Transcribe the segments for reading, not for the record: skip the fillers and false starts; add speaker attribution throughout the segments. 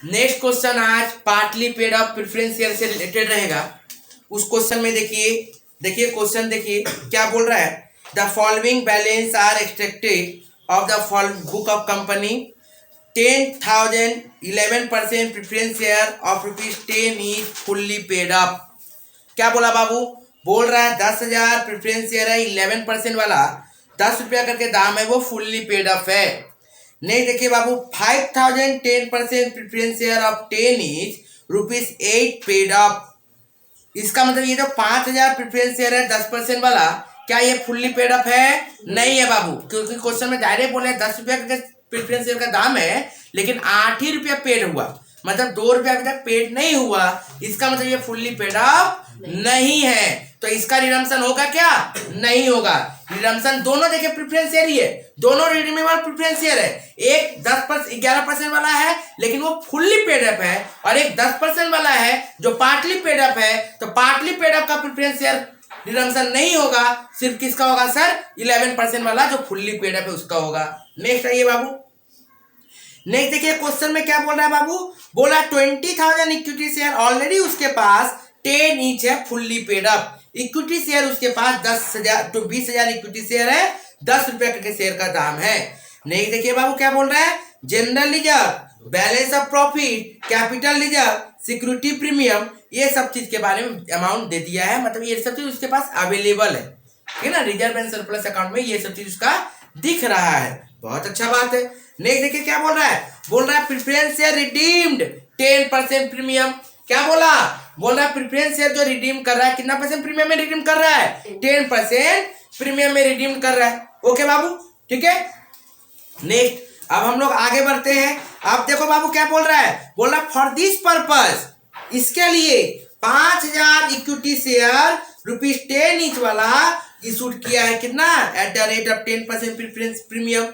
Speaker 1: Next question आज partly paid of preference share से related रहेगा। उस क्वेश्चन में देखिए क्वेश्चन देखिए क्या बोल रहा है। The following balance are extracted of the book of company 10,000 11% preference share of ₹10 is fully paid up. क्या बोला बाबू? बोल रहा है 10,000 प्रेफरेंस शेयर है 11% वाला, 10 रुपया करके दाम है, वो फुल्ली पेड अप है। नहीं देखिए बाबू 5,000 10% preference share of 10 is ₹8 paid up. इसका मतलब ये जो 5,000 प्रेफरेंस शेयर है 10% वाला, क्या ये फुल्ली पेड अप है? नहीं है बाबू, क्योंकि क्वेश्चन में डायरेक्ट बोले 10 रुपया करके प्रेफरेंस शेयर का दाम है, लेकिन 8 ही रुपया पेड हुआ, मतलब 2 रुपया अभी तक पेड नहीं हुआ। इसका मतलब ये फुल्ली पेड अप नहीं है। तो इसका रिडम्पशन होगा क्या? नहीं होगा। रिडम्पशन दोनों देखिए प्रेफरेंस शेयर ही है, दोनों रिडीमेबल प्रेफरेंस शेयर है। एक 11% वाला है लेकिन वो फुल्ली पेड अप है, और एक 10% वाला है जो पार्टली पेड अप है। तो पार्टली पेड अप का प्रेफरेंस शेयर रिडम्पशन नहीं होगा, सिर्फ किसका होगा सर? 11% वाला जो फुल्ली पेड अप है उसका होगा। नेक्स्ट आइए बाबू। नेक्स्ट देखिए क्वेश्चन में क्या बोल रहा है बाबू? बोला 20,000 इक्विटी शेयर ऑलरेडी उसके पास 10 ईच है fully paid up. Equity share उसके पास 20,000 इक्विटी शेयर है, 10 रुपया करके शेयर का दाम है। नेक्स्ट देखिए बाबू क्या बोल रहा है। General reserve, balance of profit, capital reserve, security premium, ये सब चीज के बारे में अमाउंट दे दिया है, मतलब ये सब चीज उसके पास अवेलेबल है, ठीक है ना। रिजर्व एंड सरप्लस अकाउंट में ये सब चीज उसका दिख रहा है, बहुत अच्छा बात है। नेक्स्ट देखिए क्या बोल रहा है। बोल रहा है प्रेफरेंस शेयर रिडीम्ड 10% प्रीमियम। क्या बोला? बोल रहा है प्रेफरेंस शेयर जो रिडीम कर रहा है कितना परसेंट प्रीमियम में रिडीम कर रहा है? 10% प्रीमियम में रिडीम कर रहा है। ओके बाबू, ठीक है। नेक्स्ट अब हम लोग आगे बढ़ते हैं। अब देखो बाबू क्या बोल रहा है। बोल रहा है फॉर दिस पर्पस, इसके लिए 5,000 इक्विटी शेयर ₹10 ईच वाला इशूड किया है, कितना? At the rate of 10% preference premium.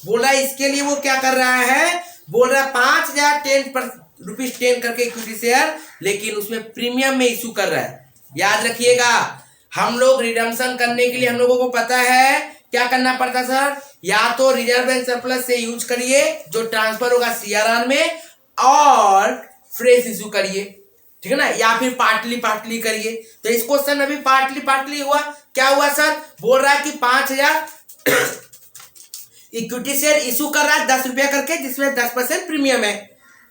Speaker 1: बोला इसके लिए वो क्या कर रहा है। बोल रहा है 5,000 ₹10 करके इक्विटी शेयर, लेकिन उसमें प्रीमियम में इशू कर रहा है। याद रखिएगा, हम लोग रिडम्पशन करने के लिए हम लोगों को पता है क्या करना पड़ता सर। या तो रिजर्व एंड सरप्लस से यूज करिए जो ट्रांसफर होगा सीआरआर में, और फ्रेश इशू करिए, ठीक है ना, या फिर पार्टली करिए। तो इस क्वेश्चन में भी पार्टली हुआ। क्या हुआ सर? बोल रहा है कि 5,000 इक्विटी शेयर इशू कर रहा है 10 रुपया करके, जिसमें 10% प्रीमियम है,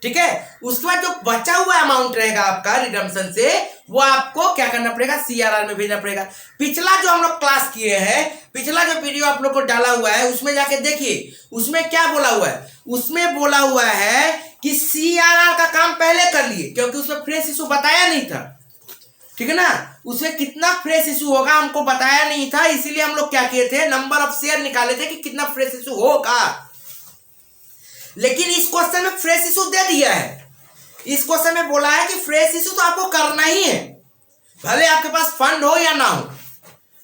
Speaker 1: ठीक है। उसके बाद जो बचा हुआ अमाउंट रहेगा आपका रिडम्पशन से, वो आपको क्या करना पड़ेगा? सीआरआर में भेजना पड़ेगा। पिछला जो हम लोग क्लास किए हैं, पिछला जो वीडियो आप लोग को डाला हुआ है, उसमें जाके देखिए, उसमें क्या बोला हुआ है। उसमें बोला हुआ है कि सीआरआर का काम पहले कर लिए, क्योंकि उसमें फ्रेश इशू बताया नहीं था, ठीक है ना। उसमें कितना फ्रेश इशू होगा हमको बताया नहीं था, इसीलिए हम लोग क्या किए थे, नंबर ऑफ शेयर निकाले थे कि कितना फ्रेश इशू होगा। लेकिन इस क्वेश्चन में फ्रेश इशू दे दिया है। इस क्वेश्चन में बोला है कि फ्रेश इशू तो आपको करना ही है, भले आपके पास फंड हो या ना हो,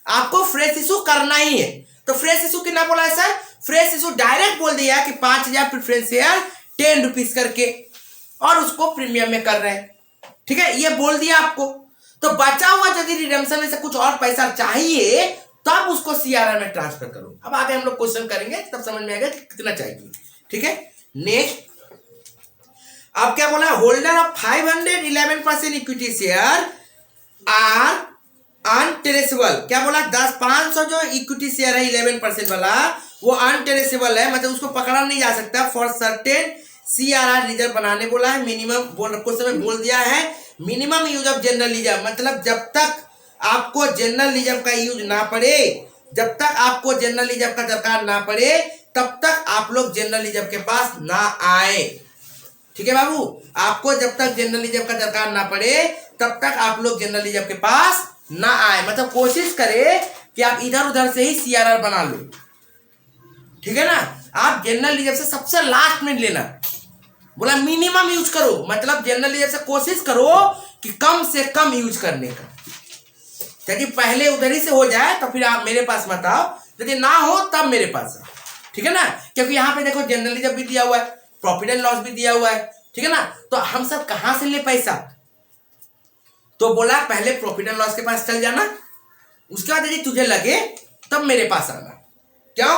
Speaker 1: आपको फ्रेश इशू करना ही है। तो फ्रेश इशू कितना बोला है सर? फ्रेश इशू डायरेक्ट बोल दिया कि 5,000 प्रेफरेंस शेयर 10 रुपीज करके, और उसको प्रीमियम में कर रहे हैं, ठीक है, ये बोल दिया आपको। तो बचा हुआ यदि रिडम्पशन में से कुछ और पैसा चाहिए, तब उसको सीआरआर में ट्रांसफर करो। अब आगे हम लोग क्वेश्चन करेंगे, तब समझ में आएगा कि कितना चाहिए, ठीक है। नेक्स्ट अब क्या बोला? Holder of 511% equity share are untraceable. क्या बोला? 500 जो इक्विटी शेयर है 11% वाला, वो अनटेरेसेबल है, मतलब उसको पकड़ा नहीं जा सकता। फॉर सर्टेन सीआरआर रिजर्व बनाने बोला है। मिनिमम बोल दिया है minimum use of general reserve, मतलब जब तक आपको जनरल रिजर्व का यूज ना पड़े, जब तक आपको जनरल रिजर्व का दरकार ना पड़े, तब तक आप लोग जनरल रिजर्व के पास ना आए, ठीक है बाबू। आपको जब तक जनरल रिजर्व का दरकार ना पड़े, तब तक आप लोग जनरल रिजर्व के पास ना आए, मतलब कोशिश करें कि आप इधर उधर से ही सीआरआर बना लो, ठीक है ना। आप जनरल रिजर्व से सबसे लास्ट में लेना। बोला मिनिमम यूज करो, मतलब जनरल रिजर्व से कोशिश करो कि कम से कम यूज करने का। यदि पहले उधर ही से हो जाए तो फिर आप मेरे पास मत आओ, यदि ना हो तब मेरे पास आओ, ठीक है ना। क्योंकि यहाँ पे देखो जनरल रिजर्व भी दिया हुआ है, प्रॉफिट एंड लॉस भी दिया हुआ है, ठीक है ना। तो हम सब कहां से ले पैसा? तो बोला पहले प्रॉफिट एंड लॉस के पास चल जाना, उसके बाद यदि तुझे लगे तब मेरे पास आना। क्यों?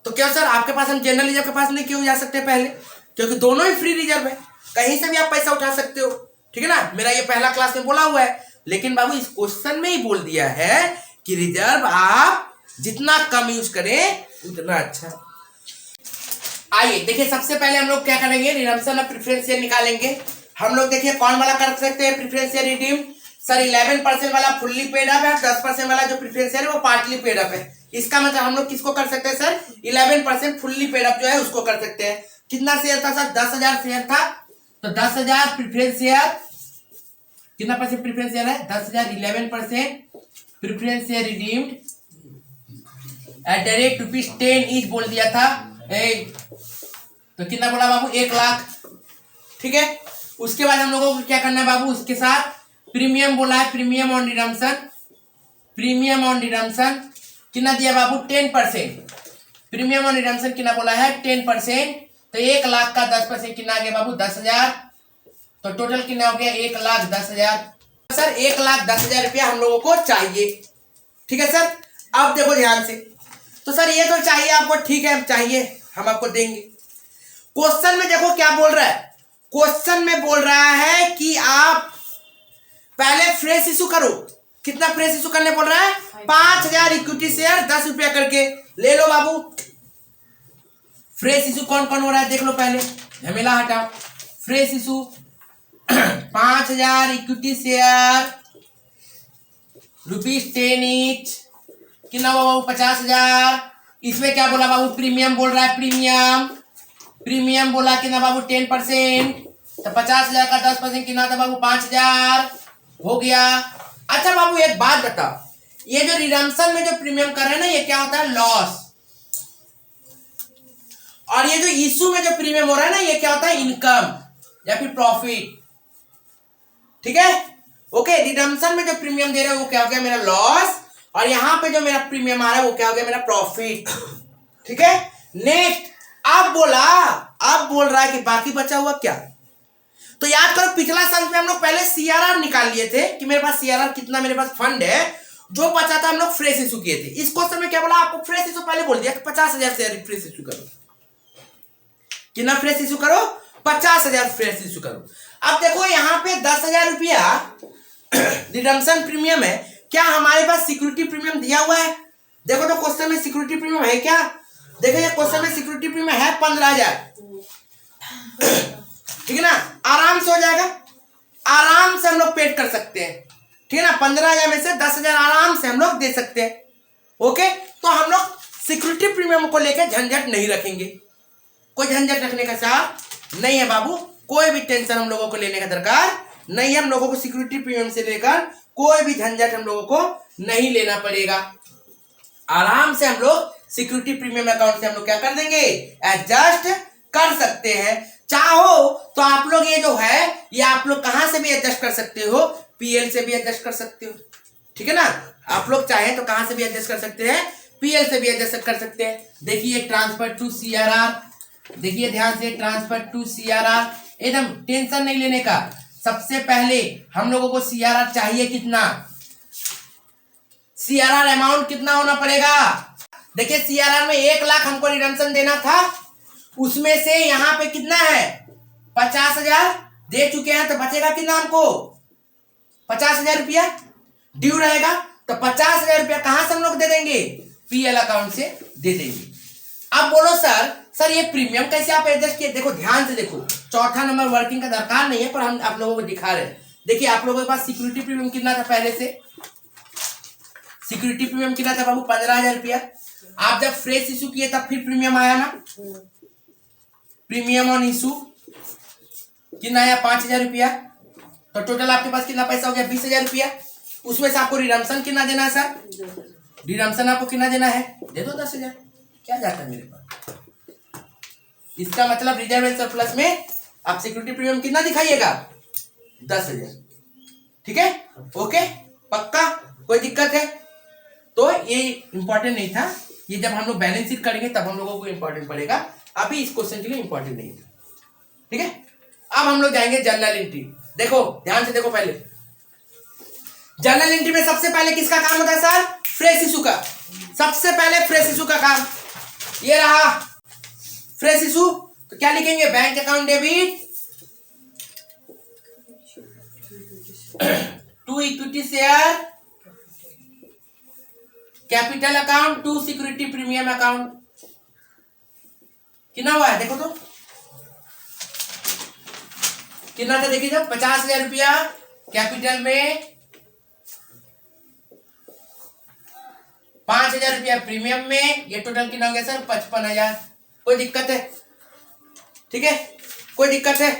Speaker 1: तो क्या सर आपके पास हम जनरल रिजर्व के पास नहीं क्यों जा सकते पहले? क्योंकि दोनों ही फ्री रिजर्व है, कहीं से भी आप पैसा उठा सकते हो, ठीक है ना। मेरा ये पहला क्लास में बोला हुआ है, लेकिन बाबू इस क्वेश्चन में ही बोल दिया है कि रिजर्व आप जितना कम यूज करें उतना अच्छा। आइए देखिए, सबसे पहले हम लोग क्या करेंगे, रिडम्पशन ऑफ प्रेफरेंस शेयर निकालेंगे। हम लोग देखिए कौन वाला कर सकते हैं प्रेफरेंस शेयर रिडीम। सर 11% वाला फुल्ली पेड अप है, 10% वाला जो प्रेफरेंस शेयर है वो पार्टली पेड अप है। इसका मतलब हम लोग किसको कर सकते हैं सर, 11% फुल्ली पेड अप जो है उसको कर सकते हैं। कितना शेयर था सर, 10,000 शेयर था, तो 10,000 प्रेफरेंस शेयर, कितना परसेंट प्रेफरेंस शेयर है, 10,000, 11% preference share redeemed at the rate ₹10 each बोल दिया था। तो कितना बोला बाबू, 1 लाख, ठीक है। उसके बाद हम लोगों को क्या करना है बाबू, उसके साथ प्रीमियम बोला है, premium on redemption, premium on redemption कितना दिया बाबू, 10%। प्रीमियम ऑन रिडम्पशन कितना बोला है, 10%। तो 1 लाख का 10% कितना आ गया बाबू, 10,000। तो टोटल कितना हो गया, 1,10,000। सर 1,10,000 रुपया हम लोगों को चाहिए, ठीक है सर। अब देखो ध्यान से, तो सर ये तो चाहिए आपको, ठीक है चाहिए, हम आपको देंगे। क्वेश्चन में देखो क्या बोल रहा है, क्वेश्चन में बोल रहा है कि आप पहले फ्रेश इशू करो। कितना फ्रेश इशू करने बोल रहा है, 5,000 इक्विटी शेयर 10 रुपया करके ले लो बाबू। फ्रेश इशू कौन कौन हो रहा है देख लो, पहले झमेला हटाओ। Fresh issue 5,000 equity share ₹10 each, कितना हुआ बाबू, 50,000। इसमें क्या बोला बाबू, प्रीमियम बोल रहा है, प्रीमियम, प्रीमियम बोला कितना बाबू, 10%। तो 50,000 का 10% कितना था बाबू, 5,000 हो गया। अच्छा बाबू एक बात बताओ, ये जो रिडम्पशन में जो प्रीमियम कर रहे हैं ना, ये क्या होता है, लॉस। और ये जो इशू में जो प्रीमियम हो रहा है ना, ये क्या होता है, इनकम या फिर प्रॉफिट, ठीक है। ओके, रिडम्पशन में जो प्रीमियम दे रहे हो वो क्या हो गया, मेरा लॉस, और यहां पे जो मेरा प्रीमियम आ रहा है वो क्या हो गया, मेरा प्रॉफिट, ठीक है। नेक्स्ट, अब बोल रहा है कि बाकी बचा हुआ क्या। तो याद करो पिछला साल में हम लोग पहले सीआरआर निकाल लिए थे कि मेरे पास सीआरआर कितना, मेरे पास फंड है, जो बचा था हम लोग फ्रेश इशू किए थे। इस क्वेश्चन में क्या बोला आपको, फ्रेश इशू पहले बोल दिया कि 50,000 शेयर फ्रेश इशू करो। कितना फ्रेश इशू करो, 50,000 फ्रेश इशू करो। अब देखो यहाँ पे 10,000 रुपया रिडम्पशन प्रीमियम है, क्या हमारे पास सिक्योरिटी प्रीमियम दिया हुआ है। देखो तो क्वेश्चन में सिक्योरिटी प्रीमियम है क्या, देखो ये क्वेश्चन में सिक्योरिटी प्रीमियम है 15,000, ठीक है ना। आराम से हो जाएगा, आराम से हम लोग पेड कर सकते हैं, ठीक है ना। 15,000 में से 10,000 आराम से हम लोग दे सकते हैं। ओके, तो हम लोग सिक्योरिटी प्रीमियम को लेकर झंझट नहीं रखेंगे, कोई झंझट रखने का चाह नहीं है बाबू, कोई भी टेंशन हम लोगों को लेने का दरकार नहीं है। हम लोगों को सिक्योरिटी प्रीमियम से लेकर कोई भी झंझट हम लोगों को नहीं लेना पड़ेगा। आराम से हम लोग सिक्योरिटी प्रीमियम अकाउंट से हम लोग क्या कर देंगे, एडजस्ट कर सकते हैं। चाहो तो आप लोग ये जो है ये आप लोग कहां से भी एडजस्ट कर सकते हो, पीएल से भी एडजस्ट कर सकते हो, ठीक है ना। आप लोग चाहे तो कहां से भी एडजस्ट कर सकते हैं, पीएल से भी एडजस्ट कर सकते हैं। देखिए ट्रांसफर टू सीआरआर, देखिए ध्यान से, ट्रांसफर टू सीआरआर, एकदम टेंशन नहीं लेने का। सबसे पहले हम लोगों को सीआरआर चाहिए कितना, सीआरआर अमाउंट कितना होना पड़ेगा। देखिए सीआरआर में 1 लाख हमको रिडम्पशन देना था, उसमें से यहाँ पे कितना है 50,000 दे चुके हैं, तो बचेगा कितना हमको 50,000 रुपया ड्यू रहेगा। तो 50,000 रुपया कहां से हम लोग दे देंगे, पीएल अकाउंट से दे देंगे। अब बोलो सर ये प्रीमियम कैसे आप एडजस्ट किए। देखो ध्यान से देखो, चौथा नंबर वर्किंग का दरकार नहीं है पर हम आप लोगों को दिखा रहे हैं। देखिए आप लोगों के पास सिक्योरिटी प्रीमियम कितना था पहले से, सिक्योरिटी प्रीमियम कितना था बाबू, 15,000 रुपया। आप जब फ्रेश इशू किए तब फिर प्रीमियम आया ना, प्रीमियम ऑन इशू कितना आया, 5,000 रुपया। तो टोटल आपके पास कितना पैसा हो गया, 20,000 रुपया। उसमें से आपको रिडम्पशन कितना देना है सर, रिडम्पशन आपको कितना देना है, दे दो 10,000, क्या जाता है मेरे पास। इसका मतलब रिजर्व एंड सरप्लस में आप सिक्योरिटी प्रीमियम कितना दिखाइएगा, 10,000, ठीक है। ओके पक्का, कोई दिक्कत है तो ये इंपॉर्टेंट नहीं था, ये जब हम लोग बैलेंस शीट करेंगे तब हम लोगों को इंपॉर्टेंट पड़ेगा, अभी इस क्वेश्चन के लिए इंपॉर्टेंट नहीं था, ठीक है। अब हम लोग जाएंगे जर्नल एंट्री। देखो ध्यान से देखो, पहले जर्नल एंट्री में सबसे पहले किसका काम होता है सर, फ्रेश इशू का। सबसे पहले फ्रेश इशू का काम, ये रहा फ्रेश इशू। तो क्या लिखेंगे, bank account debit to equity share capital account, to security premium account. कितना हुआ है देखो तो, कितना था देखिए, जब 50,000 रुपया कैपिटल में, 5,000 रुपया प्रीमियम में, ये टोटल कितना हो गया सर? 55,000। कोई दिक्कत है? ठीक है, कोई दिक्कत है?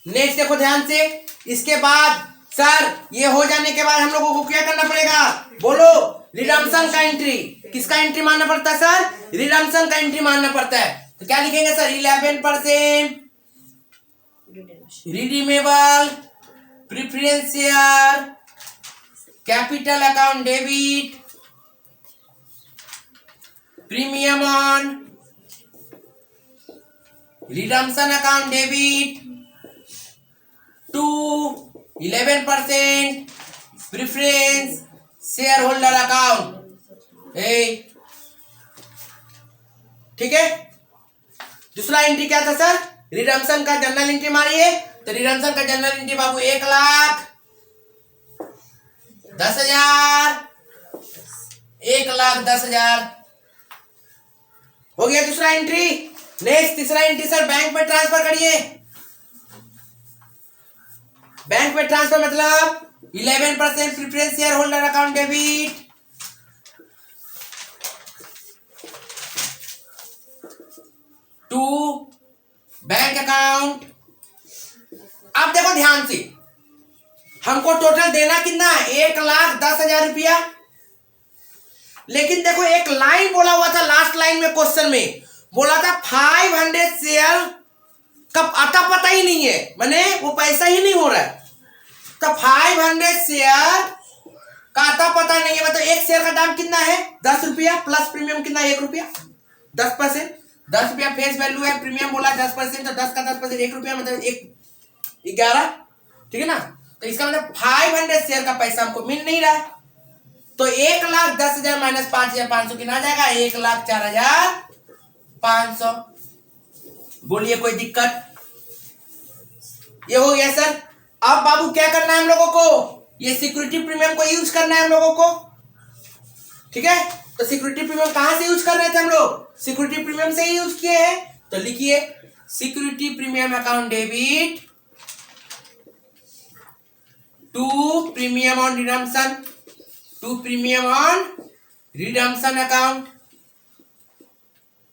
Speaker 1: नेक्स्ट देखो ध्यान से, इसके बाद सर ये हो जाने के बाद हम लोगों को क्या करना पड़ेगा? बोलो, रिडम्पशन का एंट्री। किसका एंट्री मानना पड़ता है सर? रिडम्पशन का एंट्री मानना पड़ता है। तो क्या लिखेंगे sir? 11% redeemable preference share capital account debit premium on redemption account debit to 11% preference share holder account. ठीक है, दूसरा एंट्री क्या था सर? रिडम्पशन का जनरल एंट्री मारिए। तो रिडम्पशन का जनरल एंट्री बाबू 1,10,000, 1,10,000 हो गया दूसरा एंट्री। नेक्स्ट तीसरा एंट्री सर, बैंक में ट्रांसफर करिए। बैंक में ट्रांसफर मतलब 11% preference share holder account debit to bank account. अब देखो ध्यान से, हमको टोटल देना कितना है? 1,10,000 रुपया। लेकिन देखो एक लाइन बोला हुआ था लास्ट लाइन में, क्वेश्चन में बोला था 500 शेयर कब आता पता ही नहीं है, माने वो पैसा ही नहीं हो रहा है। तो 500 शेयर का आता पता नहीं है, मतलब एक शेयर का दाम कितना है? 10 रुपया, प्लस प्रीमियम कितना? 1 रुपया, 10%। 10 रुपया फेस वैल्यू है, प्रीमियम बोला 10%, तो 10 का 10% 1 रुपया, मतलब 11। ठीक है ना? तो इसका मतलब 500 शेयर का पैसा हमको मिल नहीं रहा है। तो 1,10,000 माइनस 5,500 कितना आ जाएगा? 1,04,500। बोलिए कोई दिक्कत? ये हो गया सर। अब बाबू क्या करना है हम लोगों को? ये सिक्योरिटी प्रीमियम को यूज करना है हम लोगों को। ठीक है, तो सिक्योरिटी प्रीमियम कहां से यूज कर रहे थे हम लोग? सिक्योरिटी प्रीमियम से ही यूज किए हैं। तो लिखिए security premium account debit to premium on redemption, to premium on redemption account.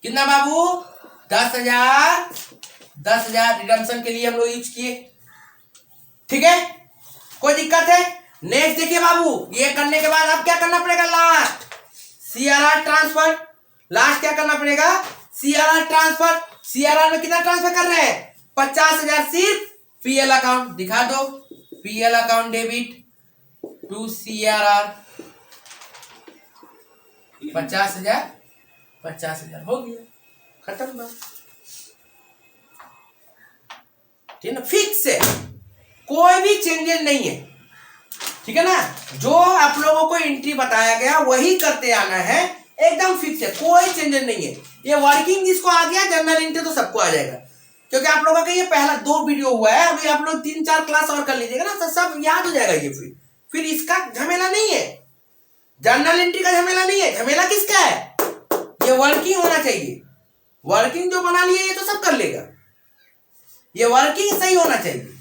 Speaker 1: कितना बाबू? 10,000, 10,000 रिडम्पशन के लिए हम लोग यूज किए। ठीक है, कोई दिक्कत है? नेक्स्ट देखिए बाबू, ये करने के बाद अब क्या करना पड़ेगा? Last CRR transfer. लास्ट क्या करना पड़ेगा? CRR transfer. CRR में कितना ट्रांसफर कर रहे हैं? 50,000 सिर्फ PL अकाउंट। दिखा दो, PL account debit to CRR 50,000, 50,000 हो गया, खत्म बात। ठीक है ना? फिक्स है, कोई भी चेंजेस नहीं है। ठीक है ना? जो आप लोगों को एंट्री बताया गया वही करते आना है, एकदम फिक्स है, कोई चेंजेस नहीं है। ये वर्किंग जिसको आ गया जनरल एंट्री तो सबको आ जाएगा, क्योंकि आप लोगों का ये पहला 2 वीडियो हुआ है। अभी आप लोग 3-4 क्लास और कर लीजिएगा ना, तो सब याद हो जाएगा। ये फिर इसका झमेला नहीं है, जनरल एंट्री का झमेला नहीं है। झमेला किसका है? ये वर्किंग होना चाहिए। वर्किंग जो बना लिए ये तो सब कर लेगा, ये वर्किंग सही होना चाहिए।